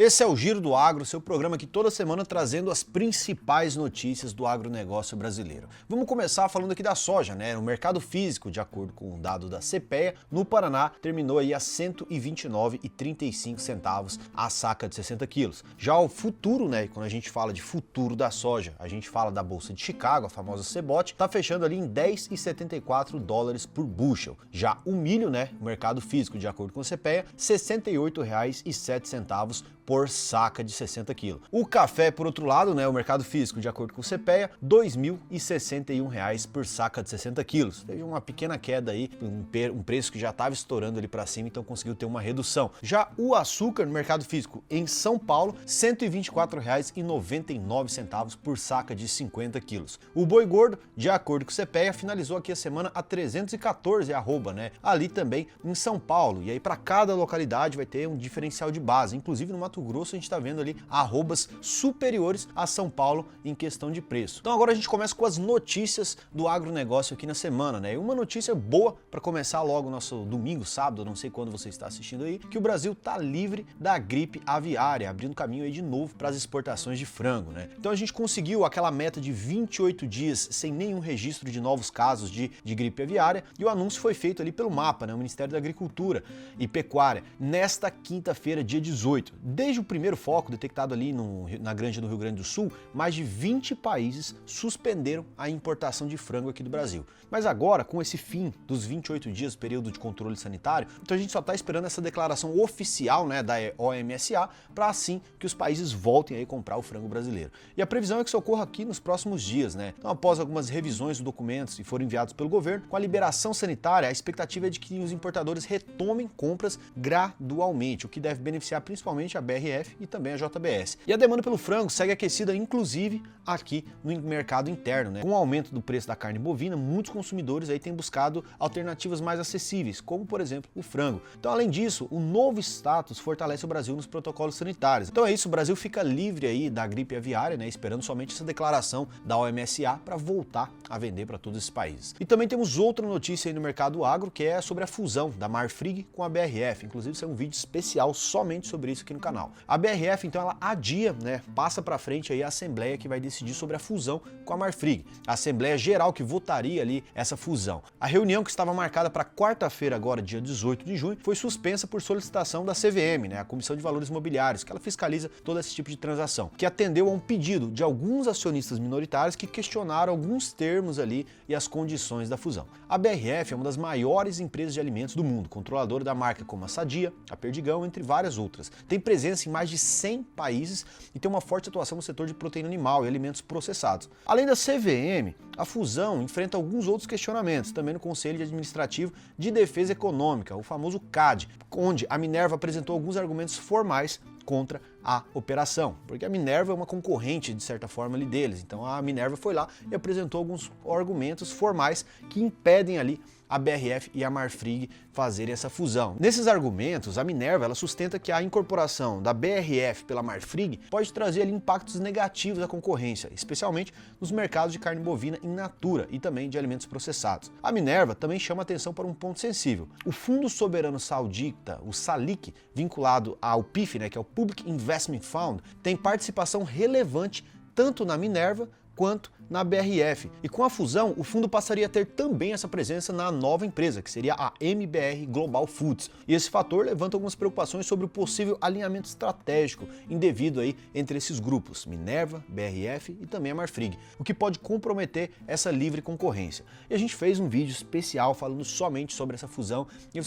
Esse é o Giro do Agro, seu programa aqui toda semana trazendo as principais notícias do agronegócio brasileiro. Vamos começar falando aqui da soja, né? O mercado físico, de acordo com o dado da CPEA, no Paraná terminou aí a R$ 129,35 a saca de 60 quilos. Já o futuro, né? Quando a gente fala de futuro da soja, a gente fala da Bolsa de Chicago, a famosa CBOT, tá fechando ali em $10,74 por bushel. Já o milho, né? O mercado físico, de acordo com a CPEA, R$ 68,07 por saca de 60 quilos. O café, por outro lado, né, o mercado físico, de acordo com o CPEA, R$ 2.061 por saca de 60 quilos. Teve uma pequena queda aí, um preço que já estava estourando ali para cima, então conseguiu ter uma redução. Já o açúcar no mercado físico em São Paulo, R$ 124,99 por saca de 50 quilos. O boi gordo, de acordo com o CPEA, finalizou aqui a semana a 314 arroba, né, ali também em São Paulo. E aí para cada localidade vai ter um diferencial de base, inclusive no Mato Grosso a gente está vendo ali arrobas superiores a São Paulo em questão de preço. Então agora a gente começa com as notícias do agronegócio aqui na semana, né? E uma notícia boa para começar logo nosso domingo, sábado, não sei quando você está assistindo aí, que o Brasil tá livre da gripe aviária, abrindo caminho aí de novo para as exportações de frango, né? Então a gente conseguiu aquela meta de 28 dias sem nenhum registro de novos casos de gripe aviária e o anúncio foi feito ali pelo MAPA, né? O Ministério da Agricultura e Pecuária, nesta quinta-feira, dia 18. Desde o primeiro foco detectado ali na granja do Rio Grande do Sul, mais de 20 países suspenderam a importação de frango aqui do Brasil. Mas agora, com esse fim dos 28 dias, período de controle sanitário, então a gente só está esperando essa declaração oficial, né, da OMSA, para assim que os países voltem aí comprar o frango brasileiro. E a previsão é que isso ocorra aqui nos próximos dias, né? Então, após algumas revisões dos documentos que foram enviados pelo governo, com a liberação sanitária, a expectativa é de que os importadores retomem compras gradualmente, o que deve beneficiar principalmente a BRF e também a JBS. E a demanda pelo frango segue aquecida, inclusive aqui no mercado interno, né? Com o aumento do preço da carne bovina, muitos consumidores aí têm buscado alternativas mais acessíveis, como por exemplo o frango. Então, além disso, o novo status fortalece o Brasil nos protocolos sanitários. Então é isso, o Brasil fica livre aí da gripe aviária, né? Esperando somente essa declaração da OMSA para voltar a vender para todos esses países. E também temos outra notícia aí no mercado agro, que é sobre a fusão da Marfrig com a BRF. Inclusive, isso é um vídeo especial somente sobre isso aqui no canal. A BRF, então, ela adia, né, passa para frente aí a Assembleia que vai decidir sobre a fusão com a Marfrig. A Assembleia Geral que votaria ali essa fusão. A reunião que estava marcada para quarta-feira, agora dia 18 de junho, foi suspensa por solicitação da CVM, né, a Comissão de Valores Mobiliários, que ela fiscaliza todo esse tipo de transação, que atendeu a um pedido de alguns acionistas minoritários que questionaram alguns termos ali e as condições da fusão. A BRF é uma das maiores empresas de alimentos do mundo, controladora da marca como a Sadia, a Perdigão, entre várias outras. Tem presença em mais de 100 países e tem uma forte atuação no setor de proteína animal e alimentos processados. Além da CVM, a fusão enfrenta alguns outros questionamentos, também no Conselho Administrativo de Defesa Econômica, o famoso CAD, onde a Minerva apresentou alguns argumentos formais contra a operação, porque a Minerva é uma concorrente, de certa forma, ali deles. Então a Minerva foi lá e apresentou alguns argumentos formais que impedem ali a BRF e a Marfrig fazerem essa fusão. Nesses argumentos, a Minerva ela sustenta que a incorporação da BRF pela Marfrig pode trazer ali impactos negativos à concorrência, especialmente nos mercados de carne bovina in natura e também de alimentos processados. A Minerva também chama atenção para um ponto sensível. O Fundo Soberano Saudita, o SALIC, vinculado ao PIF, né, que é o Public Investment Fund, tem participação relevante tanto na Minerva quanto na BRF. E com a fusão, o fundo passaria a ter também essa presença na nova empresa, que seria a MBR Global Foods. E esse fator levanta algumas preocupações sobre o possível alinhamento estratégico indevido aí entre esses grupos, Minerva, BRF e também a Marfrig, o que pode comprometer essa livre concorrência. E a gente fez um vídeo especial falando somente sobre essa fusão e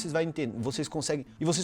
vocês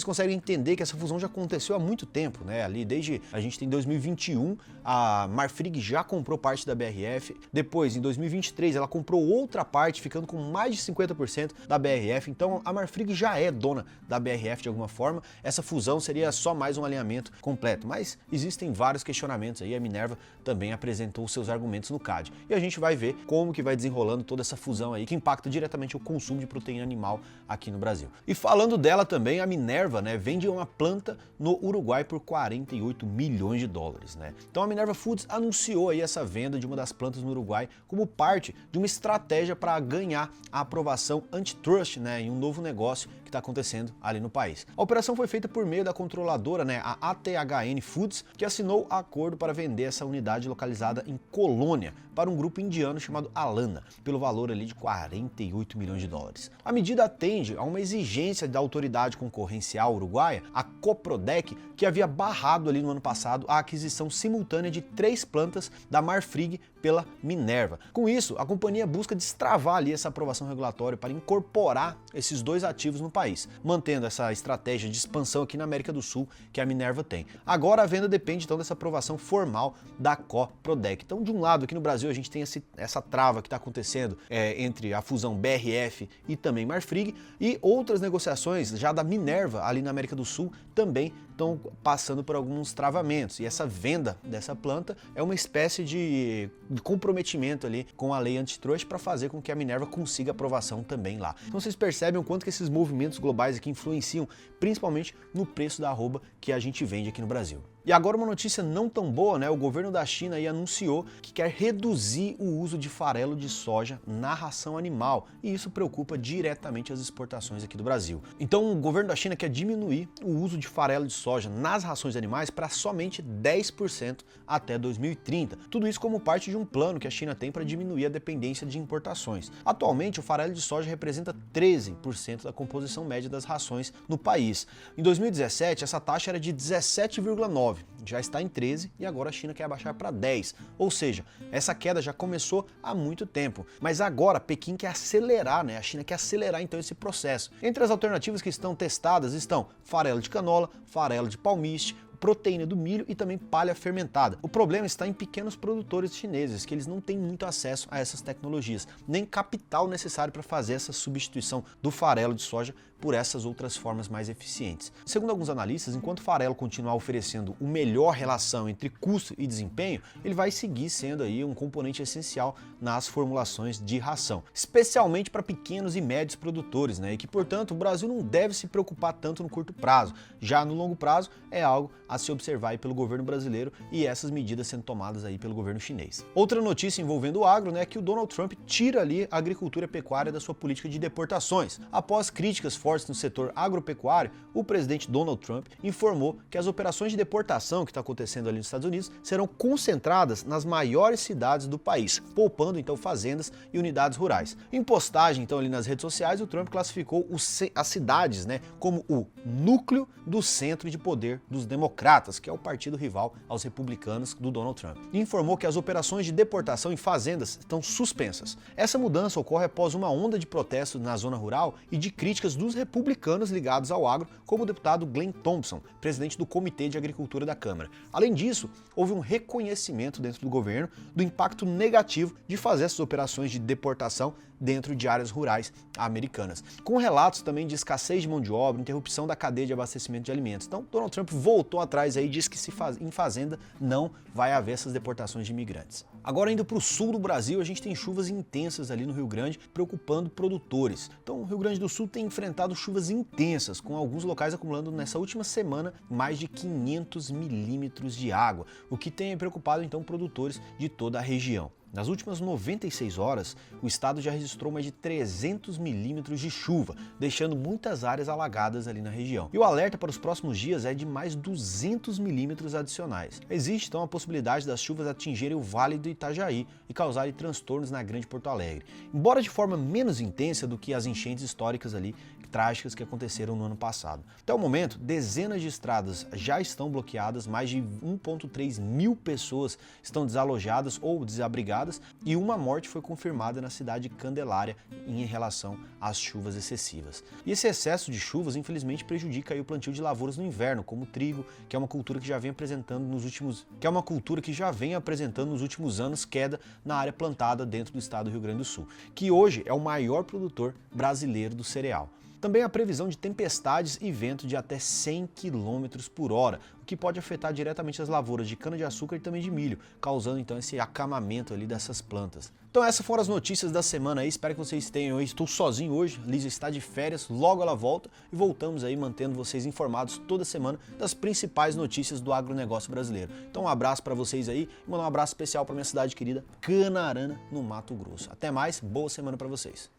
conseguem entender que essa fusão já aconteceu há muito tempo, né? Ali desde a gente tem 2021, a Marfrig já comprou parte da BRF. Depois, em 2023, ela comprou outra parte, ficando com mais de 50% da BRF. Então, a Marfrig já é dona da BRF de alguma forma. Essa fusão seria só mais um alinhamento completo. Mas existem vários questionamentos aí. A Minerva também apresentou seus argumentos no CAD. E a gente vai ver como que vai desenrolando toda essa fusão aí, que impacta diretamente o consumo de proteína animal aqui no Brasil. E falando dela também, a Minerva, né, vende uma planta no Uruguai por 48 milhões de dólares, né? Então, a Minerva Foods anunciou aí essa venda de uma das plantas no Uruguai como parte de uma estratégia para ganhar a aprovação antitrust, né, em um novo negócio que está acontecendo ali no país. A operação foi feita por meio da controladora, né, a ATHN Foods, que assinou acordo para vender essa unidade localizada em Colônia para um grupo indiano chamado Alana, pelo valor ali de 48 milhões de dólares. A medida atende a uma exigência da autoridade concorrencial uruguaia, a Coprodec, que havia barrado ali no ano passado a aquisição simultânea de 3 plantas da Marfrig pela Minerva. Com isso, a companhia busca destravar ali essa aprovação regulatória para incorporar esses 2 ativos no país, mantendo essa estratégia de expansão aqui na América do Sul que a Minerva tem. Agora a venda depende então dessa aprovação formal da Coprodec. Então, de um lado, aqui no Brasil a gente tem essa trava que está acontecendo entre a fusão BRF e também Marfrig, e outras negociações já da Minerva ali na América do Sul também estão passando por alguns travamentos, e essa venda dessa planta é uma espécie de comprometimento ali com a lei antitrust para fazer com que a Minerva consiga aprovação também lá. Então vocês percebem o quanto que esses movimentos globais aqui influenciam, principalmente no preço da arroba que a gente vende aqui no Brasil. E agora uma notícia não tão boa, né? O governo da China aí anunciou que quer reduzir o uso de farelo de soja na ração animal, e isso preocupa diretamente as exportações aqui do Brasil. Então o governo da China quer diminuir o uso de farelo de soja nas rações animais para somente 10% até 2030. Tudo isso como parte de um plano que a China tem para diminuir a dependência de importações. Atualmente, o farelo de soja representa 13% da composição média das rações no país. Em 2017, essa taxa era de 17,9%. Já está em 13% e agora a China quer abaixar para 10%. Ou seja, essa queda já começou há muito tempo. Mas agora Pequim quer acelerar, né? A China quer acelerar então esse processo. Entre as alternativas que estão testadas estão farelo de canola, farelo de palmiste, proteína do milho e também palha fermentada. O problema está em pequenos produtores chineses, que eles não têm muito acesso a essas tecnologias, nem capital necessário para fazer essa substituição do farelo de soja por essas outras formas mais eficientes. Segundo alguns analistas, enquanto o farelo continuar oferecendo a melhor relação entre custo e desempenho, ele vai seguir sendo aí um componente essencial nas formulações de ração, especialmente para pequenos e médios produtores, né? E que, portanto, o Brasil não deve se preocupar tanto no curto prazo. Já no longo prazo é algo a se observar aí pelo governo brasileiro e essas medidas sendo tomadas aí pelo governo chinês. Outra notícia envolvendo o agro, né, é que o Donald Trump tira ali a agricultura e pecuária da sua política de deportações. Após críticas fortes no setor agropecuário, o presidente Donald Trump informou que as operações de deportação que está acontecendo ali nos Estados Unidos serão concentradas nas maiores cidades do país, poupando então fazendas e unidades rurais. Em postagem então ali nas redes sociais, o Trump classificou as cidades, né, como o núcleo do centro de poder dos democratas, que é o partido rival aos republicanos do Donald Trump, e informou que as operações de deportação em fazendas estão suspensas. Essa mudança ocorre após uma onda de protestos na zona rural e de críticas dos republicanos ligados ao agro, como o deputado Glenn Thompson, presidente do Comitê de Agricultura da Câmara. Além disso, houve um reconhecimento dentro do governo do impacto negativo de fazer essas operações de deportação dentro de áreas rurais americanas, com relatos também de escassez de mão de obra, interrupção da cadeia de abastecimento de alimentos. Então, Donald Trump voltou atrás aí e disse que em fazenda não vai haver essas deportações de imigrantes. Agora, indo para o sul do Brasil, a gente tem chuvas intensas ali no Rio Grande, preocupando produtores. Então, o Rio Grande do Sul tem enfrentado chuvas intensas, com alguns locais acumulando nessa última semana mais de 500 milímetros de água, o que tem preocupado então produtores de toda a região. Nas últimas 96 horas, o estado já registrou mais de 300 milímetros de chuva, deixando muitas áreas alagadas ali na região. E o alerta para os próximos dias é de mais 200 milímetros adicionais. Existe então a possibilidade das chuvas atingirem o Vale do Itajaí e causarem transtornos na Grande Porto Alegre, embora de forma menos intensa do que as enchentes históricas ali trágicas que aconteceram no ano passado. Até o momento, dezenas de estradas já estão bloqueadas, mais de 1,3 mil pessoas estão desalojadas ou desabrigadas e uma morte foi confirmada na cidade de Candelária em relação às chuvas excessivas. E esse excesso de chuvas, infelizmente, prejudica aí o plantio de lavouras no inverno, como o trigo, que é uma cultura que já vem apresentando nos últimos anos queda na área plantada dentro do estado do Rio Grande do Sul, que hoje é o maior produtor brasileiro do cereal. Também há previsão de tempestades e vento de até 100 km por hora, o que pode afetar diretamente as lavouras de cana-de-açúcar e também de milho, causando então esse acamamento ali dessas plantas. Então essas foram as notícias da semana aí, espero que vocês tenham aí. Estou sozinho hoje, Lígia está de férias, logo ela volta e voltamos aí mantendo vocês informados toda semana das principais notícias do agronegócio brasileiro. Então um abraço para vocês aí e mandar um abraço especial para minha cidade querida, Canarana, no Mato Grosso. Até mais, boa semana para vocês.